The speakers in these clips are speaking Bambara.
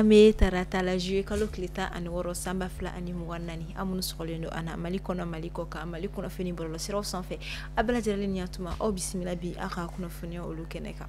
ame tarata la juillet kalo kilita ani woro samba fila ani muganani amunu sogolendo ana malikono maliko ka malikono feni bolo siraw sanfɛ abala jaralen yatuma o bismillah bi aka kuno feni olu keneka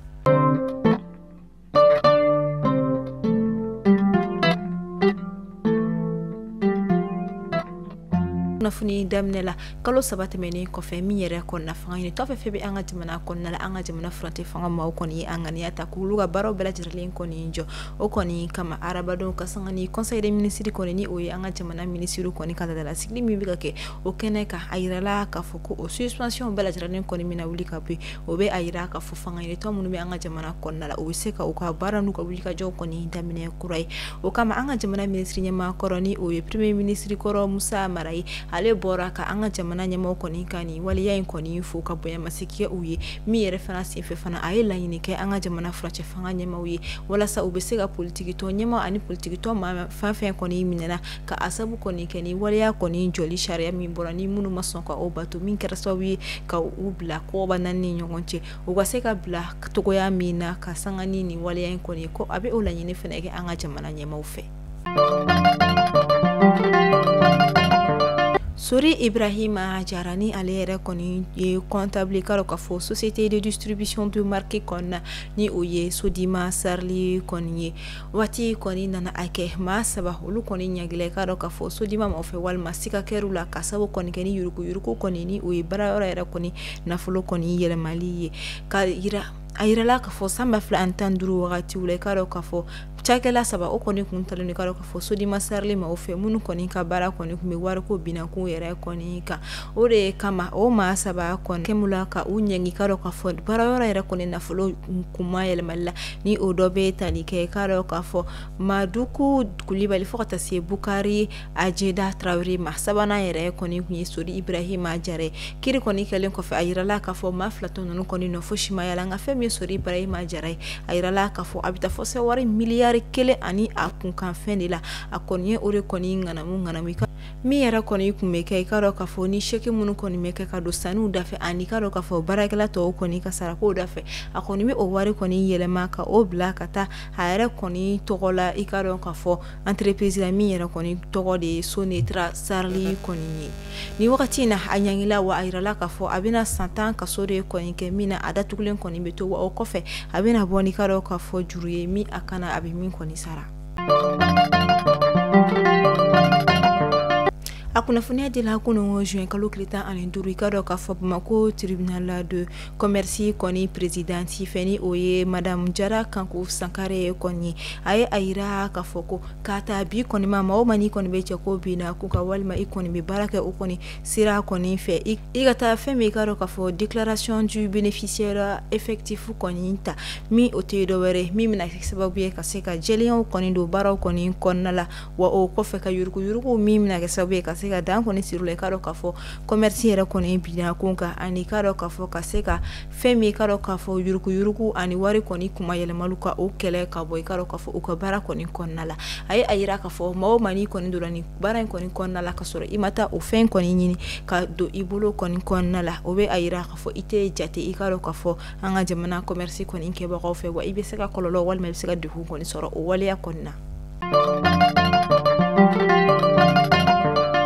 nafuni damnela kalo sabate meni kofe mi yere ko na fanga ni tofe febe anga jamana ko na anga jamana fronte fanga ma ko ni anga ni ata kuluga baro bela jirlen ko ni njo o ko ni kama arabado ka sanga ni conseil des ministres ko ni o anga jamana ministre ko ni kala dala sigli mi biga ke o keneka ayirala ka foko o suspension bela jirlen ko ni mina wuli ka bi o be ayira ka fo fanga ni to munu be anga jamana ko na o seka o ka baranu ka wuli ka jo ko ni damine kurai o kama anga jamana ministre nyama koroni o premier ministre koro Musa Marai ale bora ka anga jamana nyama ko ni kani wali yayin ko ni fu ka boya masiki uye mi reference fe fana ayela yini ke anga jamana frache fanga nyama uye wala sa ubesega politiki to nyama ani politiki to ma fa ko ni minena ka asabu ko ni kani wali ya ko ni joli sharia mi bora ni munu mason ko obatu min kerso wi ka ubla ko banani nyongonche ugaseka bla to ya mina ka sanga ni wali yayin ko ni ko abe ola yini fene ke anga jamana nyama ufe Sori Ibrahima Jarani alere koni ye comptable karo ka fo société de distribution de marque konna ni oye Sodima Sarli koni wati koni nana ake ma saba ulu koni nyagile karo ka fo Sodima ma ofe wal masika kerula kasabo koni keni yuruku koni ni oye bara ora era koni na folo koni yele mali ka ira la ka fo samba fla antanduru wakati ule karo ka fo chakela saba o koni kuntalo ni karo ka fo Sodima Sarli ma ofe munu koni ka bara koni kume war ko bina ku yere koni ka ore kama o ma saba koni kemula ka unyengi karo ka fo bara ora era koni na folo kuma yele malla ni odobe tani ke karo ka fo maduku kulibali fo ta se Bukari Ajeda Traoré ma saba na yere koni kunyi Sori Ibrahima Jare kiri koni kelen ko fe ayira la ka fo ma flaton no koni no fo shima yala nga fe mi Sori Ibrahima Jare ayira la ka fo abita fo se wari milliard kele ani akun kan fende la akonye ore koni ngana mu mi yara koni kumeke karo ka fo ni sheke munu koni meke ka do sanu dafe ani karo ka fo barakela to koni ka sara ko dafe akoni mi o wari koni yelema ka o bla kata hayre koni togola ikaro ka fo entreprise la mi yara koni togo de Sonetra Sarli koni ni wakati na anyangila wa airala ka fo abina santan ka sore koni ke mina adatukulen koni beto wa o kofe abina boni karo ka fo juruye mi akana abimin koni sara akuna funia de la kuno juin kalo klita alenduru kado ka fo mako tribunal de commerce koni président feni oye madame Jara Kankou Sankare koni ay ayira ka foko kata bi koni mama o mani koni be ko bina ku ka walma ikoni be baraka o koni sira koni fe igata fe me kado ka fo déclaration du bénéficiaire effectif koni ta mi otedo were mi mina sababu ka seka jelion koni do baro koni konnala wa o ko fe ka yuruku mi mina sababu ka seka dan koni sirule karo ka fo commerce era koni bina kunka ani karo ka fo ka seka femi karo ka fo yuruku ani wari koni kuma yele maluka o kele ka boy karo ka fo o ka bara koni konnala ay ayira ka fo mawo mani koni durani bara koni konnala ka soro imata o fen koni nyini ka do ibulo koni konnala o be ayira ka fo ite jate ikaro ka fo anga jamana commerce koni nke ba ko fe wa ibe seka kololo wal mel seka de hu koni soro o wali yakonna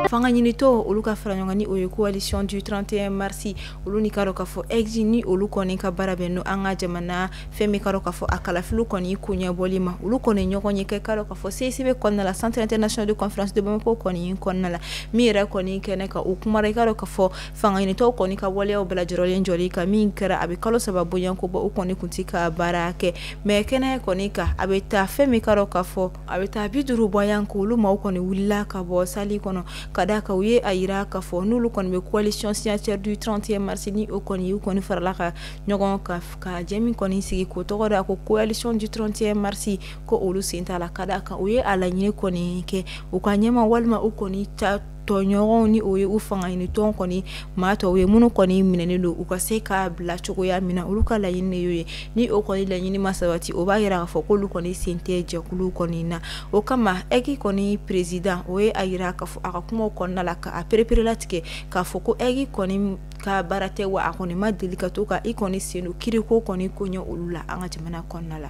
fanga nyinito oluka franyongani oyo coalition du 31 mars oluni karo ka fo exini olukoni ka barabeno anga jamana femi karo ka fo akala flu koni kunya bolima olukoni nyokonye ke karo ka fo CCB konna la Centre International de Conférence de Bamako koni konna la mira koni kene ka ukumara karo ka fo fanga nyinito koni ka wole obla jorole njoli ka minkara abikalo sababu yanko bo koni kuntika barake me kene koni ka abeta femi karo ka fo abeta biduru boyanko luma koni willa ka bo sali kono kadaka uye ayira ka fo nulu kon be coalition signataire du 30e mars ni o koni u koni farala ka nyogon ka jemi koni sigi ko to da ko coalition du 30e mars ko olu sintala kadaka uye ala nyine koni ke u kanyema walma u koni ta to nyogon ni oye u fanga ni ton koni ma to we munu koni minene do u ka se ka bla choko ya mina uluka la yine yoye ni o koni la yini masawati o ba yira fo ko lu koni sente je kulu koni na o kama egi koni president oye ayira ka fo aka kuma konna la ka aprepere latike ka fo ko egi koni ka barate wa akoni ma delikato ka ikoni senu kiriko koni konyo ulula anga jamana konna la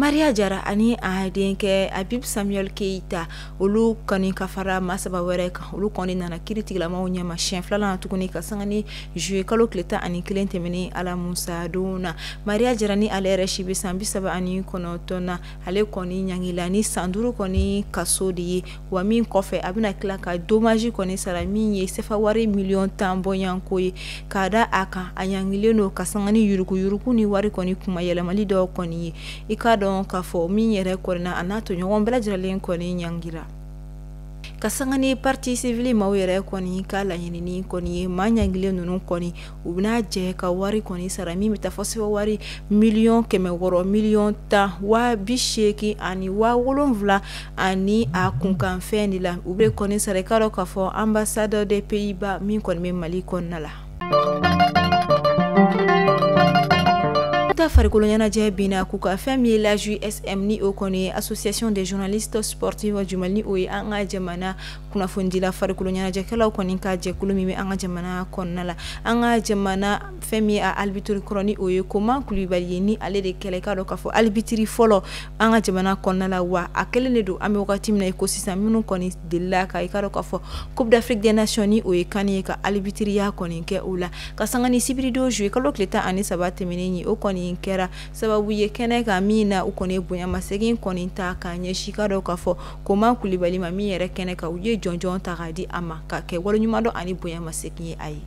Maria Jara ani a denkɛ Habib Samuel Keita olu kɔni ka fara masaba wɛrɛ kan olu kɔni nana kiritigilamaw ɲɛma siɲɛ filanan tuguni ka sanga ni juillet kalo tile 11 tɛmɛnen Ala Musa don na. Maria Jara ni ale yɛrɛ si bɛ san 39 na ale kɔni ɲangila ni san 5 kɔni kaso de ye wa min kɔfɛ a bɛna tila ka dommage kɔni sara min ye sefa wari million 10 bɔɲanko ye k'a da a kan a ɲangilen don ka sanga ni yuruku ni wari kɔni kuma yɛlɛmali dɔw kɔni ye i ka dɔn k'a fɔ min yɛrɛ kɔnina a n'a tɔɲɔgɔn bɛɛ lajɛlen kɔni ɲangira ka sanga ni parti civile maaw yɛrɛ kɔni ka laɲinini kɔni ye maa ɲangilen ninnu kɔni u bɛna jɛ ka wari kɔni sara min bɛ taa fɔ sɛbɛn wari million 600 million 10 wa 80 ani wa 70 ani a kunkanfɛn de la u bɛ kɔni sara i ka dɔn k'a fɔ ambassadeur des Pays-Bas min kɔni bɛ Mali kɔnɔna la. Farikolo ɲɛnajɛ bina k'u ka fɛn min ye la JUSM ni o kɔni association des journalistes sportifs jumal ni o ye an ka jamana kunnafonidila farikolo ɲɛnajɛkɛlaw kɔni ka jɛkulu min bɛ an ka jamana kɔnɔna la an ka jamana fɛn min ye a arbitre kɔrɔ ni o ye Koma Kulibali ye ni ale de kɛlɛ ka dɔn k'a fɔ arbitre fɔlɔ an ka jamana kɔnɔna la wa a kɛlen de don an bɛ wagati min na i ko sisan minnu kɔni delila ka i ka dɔn k'a fɔ Coupe d'Afrique des Nations ni o ye kan ye ka arbitriya kɔni kɛ o la ka sanga ni sibirido juillet kalo tile 13 tɛmɛnen ye o kɔni kɛra sababu ye kɛnɛ ka min na u kɔni bonyamasegin kɔni ta ka ɲɛsi ka dɔn k'a fɔ Koma Kulibali ma min yɛrɛ kɛnɛ ka u ye jɔnjɔn ta k'a di a ma ka kɛ waleɲuman dɔn ani bonyamasegin ye a ye.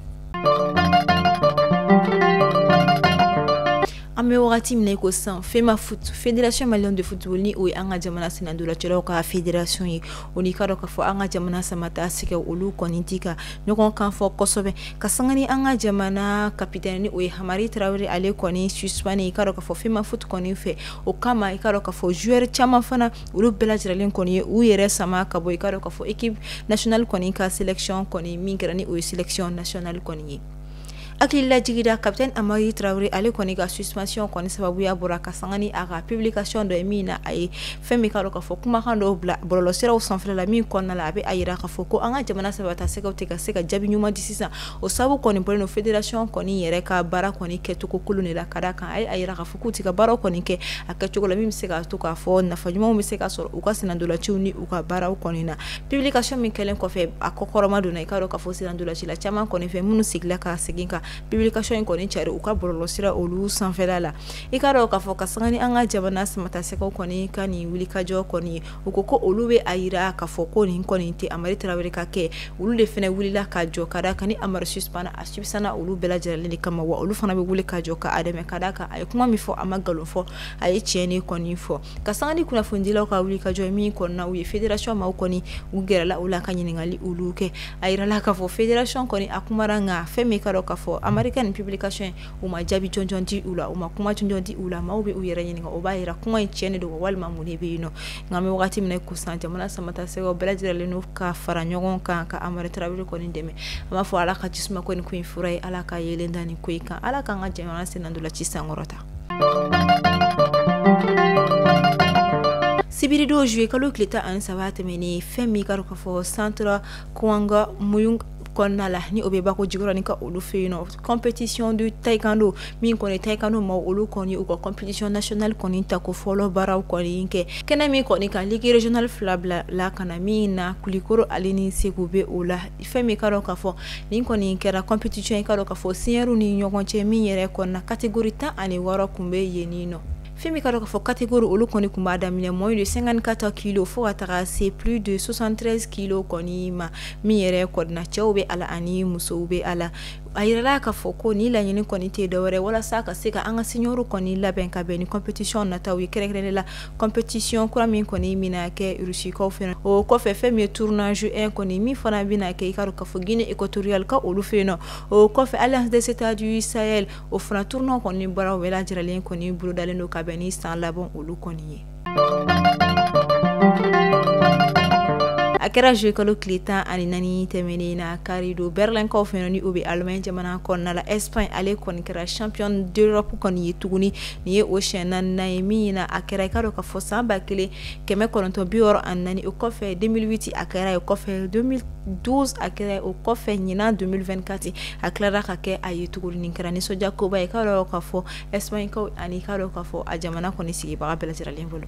An bɛ wagati min na i ko sisan FEMA Foot Fédération Malienne de Football ni o ye an ka jamana senandolacɛlaw ka fédération ye o ni ka dɔn k'a fɔ an ka jamana samata sɛgɛ olu kɔni ti ka ɲɔgɔn kan fɔ kosɛbɛ ka sanga ni an ka jamana capitaine ni o ye Hamari Traoré ale kɔni suspend i ka dɔn k'a fɔ FEMA Foot kɔni fɛ o kama i ka dɔn k'a fɔ joueur caman fana olu bɛɛ lajɛlen kɔni ye u yɛrɛ sama ka bɔ i ka dɔn k'a fɔ équipe nationale kɔni ka sélection kɔni min kɛra ni o ye sélection nationale kɔni ye. Akilila jigida capitaine Hamari Traoré ale kɔni ka suspension kɔni sababuya bɔra ka sanga ni a ka publication dɔ ye min na a ye fɛn min ka dɔn k'a fɔ kumakan dɔw bila bɔlɔlɔsiraw sanfɛla la min kɔnɔna la a bɛ a yira k'a fɔ ko an ka jamana sabata sɛgɛw tɛ ka se ka jaabi ɲuman di sisan o sababu kɔni bɔlen no fédération kɔni yɛrɛ ka baara kɔni kɛcogo kolon de la ka d'a kan a ye a yira k'a fɔ k'u ti ka baaraw kɔni kɛ a kɛcogo la min bɛ se ka to k'a fɔ nafa ɲumanw bɛ se ka sɔrɔ u ka senandolaciw ni u ka baaraw kɔni na publication min kɛlen kɔfɛ a kɔkɔrɔma donna i ka dɔn k'a fɔ senandolacila caman kɔni fɛ minnu sigila ka segin ka publication in kɔni cari u ka bɔlɔlɔsira olu sanfɛla la i ka dɔn k'a fɔ ka sanga ni an ka jamana samata sɛgɛw kɔni ka nin wulikajɔ kɔni ye u ko ko olu bɛ a yira k'a fɔ ko nin kɔni tɛ Hamari Traoré ka kɛ olu de fana wulila ka jɔ ka d'a kan ni Hamari suspend a subsana olu bɛɛ lajɛlen de kama wa olu fana bɛ wuli ka jɔ ka a dɛmɛ ka d'a kan a ye kuma min fɔ a ma nkalon fɔ a ye tiɲɛ de kɔni fɔ ka sanga ni kunnafonidilaw ka wulikajɔ min kɔnɔna u ye fédération maaw kɔni u gɛrɛla u la ka ɲininkali olu kɛ a yirala k'a fɔ fédération kɔni a kumara nka fɛn min ka dɔn k'a fɔ Hamari ka nin publication u ma jaabi jɔnjɔn di u la u ma kuma jɔnjɔn di u la maaw bɛ u yɛrɛ ɲininka o b'a yira kuma in tiɲɛ de don walima mun de bɛ yen nɔ nka an bɛ wagati min na ko sisan jamana samata sɛgɛw bɛɛ lajɛlen n'u ka fara ɲɔgɔn kan ka Hamari Traoré kɔni dɛmɛ an b'a fɔ ala ka jisuma ko nin ko in fura ye ala ka yelen da nin ko in kan ala k'an ka jamana senandolaci sankɔrɔta. Sibirido juillet kalo tile 13 tɛmɛnen fɛn min ka dɔn k'a fɔ centre Kouanga Muyung kɔnɔna la ni o bɛ bako jigiyɔrɔ ni ka olu fɛ yen nɔ compétition de taekwondo min kɔni taekwondo ma olu kɔni u ka compétition nationale kɔni ta ko fɔlɔ baaraw kɔni kɛ kɛnɛ min kɔni kan ligue régionale fila bila la ka na min na Kulikoro ale ni Segu bɛ o la fɛn min ka dɔn k'a fɔ nin kɔni kɛra compétition i ka dɔn k'a fɔ seniors ni ɲɔgɔn cɛ min yɛrɛ kɔnɔna catégorie 16 kun bɛ yen nɔ fɛn min ka dɔn k'a fɔ catégorie olu kɔni kun b'a daminɛ moins de 54 kilos fo ka taga se plus de 73 kilos kɔni ma min yɛrɛ kɔnɔna cɛw bɛ ala ani musow bɛ ala a yirala k'a fɔ ko ni laɲini kɔni tɛ dɔwɛrɛ walasa ka se ka an ka seniors kɔni labɛn ka bɛn ni compétition nataw ye kɛrɛnkɛrɛnnen la compétition kura min kɔni bɛna kɛ Rusikaw fɛ o kɔfɛ fɛn min ye tournage 1 kɔni min fana bɛna kɛ i ka dɔn k'a fɔ Guinée équatoriale ka olu fɛ yen nɔ o kɔfɛ Alliance des États du Sahel o fana tournoi kɔni baaraw bɛɛ lajɛlen kɔni bolodalen don ka bɛn ni san laban olu kɔni ye. kɛra jeu kalo tile 14 tɛmɛnen na karido Berlin kaw fɛnɛ ni o bɛ Allemagne jamana kɔnɔna la Espagne ale kɔni kɛra champion d'Europe kɔni ye tuguni ni ye o siɲɛ 4nan ye min na a kɛra i ka dɔn ka fɔ san 1964 o kɔfɛ 2008 a kɛra ye kɔfɛ 2012 a kɛra o kɔfɛ ɲinan 2024 a tilara ka kɛ a ye tuguni nin kɛra nisɔndiya koba ye i ka dɔn ka fɔ Espagne kaw ani ka dɔn ka fɔ a jamana kɔni sigibaga bɛɛ lajɛlen bolo.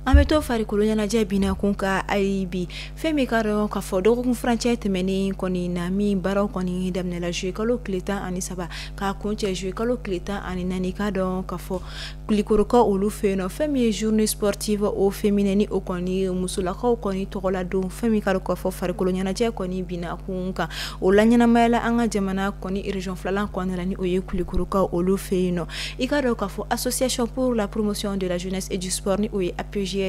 An bɛ to farikolo ɲɛnajɛ bina kun ka ayibi fɛn min ka dɔn ka fɔ dɔgɔkun furancɛ tɛmɛnen kɔni na min baaraw kɔni daminɛla juillet kalo tile 13 k'a kun cɛ juillet kalo tile 14 ka dɔn ka fɔ kulikorokaw olu fɛ yen nɔ fɛn min ye journée sportive au féminin ni o kɔni musolakaw kɔni tɔgɔla don fɛn min ka dɔn ka fɔ farikolo ɲɛnajɛ kɔni bina kun kan o la ɲɛnamayala an ka jamana kɔni région filanan kɔnɔna la ni o ye kulikorokaw olu fɛ yen nɔ i ka dɔn ka fɔ association pour la promotion de la jeunesse et du sport ni o ye APJ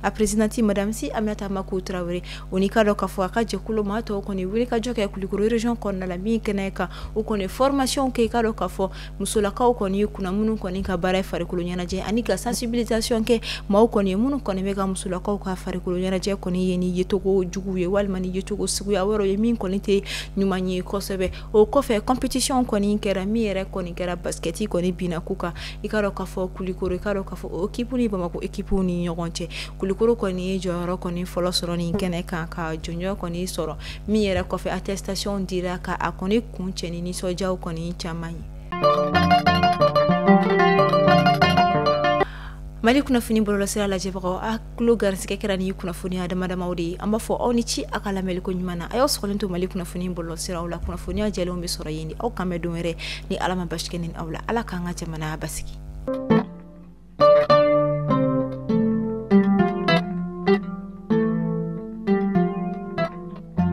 a présidente madame Si Aminata Makou Traoré o ni ka dɔn ka fɔ a ka jɛkulu maa tɔw kɔni wuli ka jɔ kɛ Kulikoro région kɔnɔna la min kɛnɛ kan o kɔni formation kɛ i ka dɔn ka fɔ musolakaw kɔni ye kunna minnu kɔni ka baara ye farikolo ɲɛnajɛ ani ka sensibilisation kɛ maaw kɔni ye minnu kɔni bɛ ka musolakaw ka farikolo ɲɛnajɛ kɔni ye ni yecogo jugu ye walima ni yecogo suguya wɛrɛw ye min kɔni tɛ ɲuman ye kosɛbɛ o kɔfɛ compétition kɔni kɛra min yɛrɛ kɔni kɛra basket kɔni bina ku kan i ka dɔn ka fɔ Kulikoro i ka dɔn ka fɔ o équipe ni Bamako équipe ni ɲɔgɔn cɛ Kulikoro kɔni ye jɔyɔrɔ kɔni fɔlɔ sɔrɔ nin kɛnɛ kan ka jɔnjɔ kɔni sɔrɔ min yɛrɛ kɔfɛ attestation dira ka a kɔni kun cɛ ni nisɔndiyaw kɔni caman ye. Mali kunnafoni bɔlɔlɔsira lajɛbagaw a tulo garisigɛ kɛra ni kunnafoniya damadamaw de ye an b'a fɔ aw ni ci a ka lamɛliko ɲuman na a y'aw sɔgɔlen to Mali kunnafoni bɔlɔlɔsiraw la kunnafoniya jɛlenw bɛ sɔrɔ yen di aw kan bɛ don wɛrɛ ni Ala ma basi kɛ ni aw la Ala k'an ka jamana basigi.